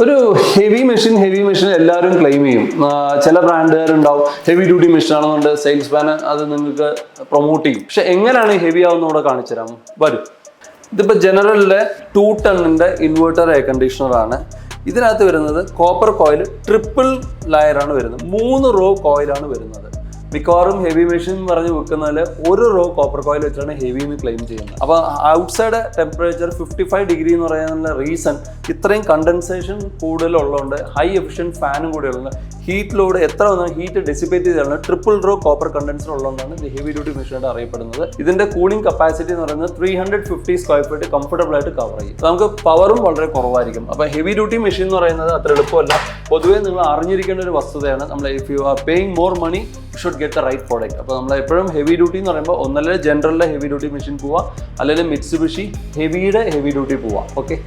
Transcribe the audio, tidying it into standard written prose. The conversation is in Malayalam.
ഇതൊരു ഹെവി മെഷീൻ എല്ലാവരും ക്ലെയിം ചെയ്യും. ചില ബ്രാൻഡുകാരുണ്ടാവും ഹെവി ഡ്യൂട്ടി മെഷീൻ ആണെന്നുണ്ട് സെയിൽസ് മാൻ അത് നിങ്ങൾക്ക് പ്രൊമോട്ട് ചെയ്യും. പക്ഷെ എങ്ങനെയാണ് ഹെവി ആവുന്ന കൂടെ കാണിച്ചു തരാം, വരും. ഇതിപ്പോൾ ജനറലിലെ 2 ടണ്ണിൻ്റെ ഇൻവേർട്ടർ എയർ കണ്ടീഷണറാണ്. ഇതിനകത്ത് വരുന്നത് കോപ്പർ കോയിൽ ട്രിപ്പിൾ ലെയറാണ് വരുന്നത്. 3 റോ കോയിലാണ് വരുന്നത്. മിക്കവാറും ഹെവി മെഷീൻ പറഞ്ഞ് വെക്കുന്നതിൽ 1 റോ കോപ്പർ കോയിൽ വെച്ചാണ് ഹെവി എന്ന് ക്ലെയിം ചെയ്യുന്നത്. അപ്പോൾ ഔട്ട്സൈഡ് ടെമ്പറേച്ചർ 55 ഡിഗ്രി എന്ന് പറയാനുള്ള റീസൺ ഇത്രയും കണ്ടൻസേഷൻ കൂടുതലുള്ളതുകൊണ്ട് ഹൈ എഫിഷ്യൻറ്റ് ഫാനും കൂടെ ഉള്ളത് ഹീറ്റ് ലോഡ് എത്ര വന്നാൽ ഹീറ്റ് ഡെസിപ്പേറ്റ് ചെയ്താണ് ട്രിപ്പിൾ റോ കോപ്പർ കണ്ടൻസർ ഉള്ളതുകൊണ്ടാണ് ഇത് ഹെവി ഡ്യൂട്ടി മെഷീനായിട്ട് അറിയപ്പെടുന്നത്. ഇതിന്റെ കൂളിംഗ് കപ്പാസിറ്റി എന്ന് പറയുന്നത് 350 സ്ക്വയർ ഫീറ്റ് കംഫർട്ടബിൾ ആയിട്ട് കവർ ചെയ്യും. നമുക്ക് പവറും വളരെ കുറവായിരിക്കും. അപ്പോൾ ഹെവി ഡ്യൂട്ടി മെഷീൻ എന്ന് പറയുന്നത് അത്ര എളുപ്പമല്ല. പൊതുവേ നിങ്ങൾ അറിഞ്ഞിരിക്കേണ്ട ഒരു വസ്തുതയാണ്. നമ്മൾ if you are paying more money you should get the right product. അപ്പോൾ നമ്മൾ എപ്പോഴും ഹെവി ഡ്യൂട്ടി എന്ന് പറയുമ്പോൾ ഒന്നല്ലെങ്കിൽ ജനറലിലെ ഹെവി ഡ്യൂട്ടി മെഷീൻ പോവുക, അല്ലെങ്കിൽ മിറ്റ്സുബിഷി ഹെവിയുടെ ഹെവി ഡ്യൂട്ടി പോവുക. ഓക്കെ.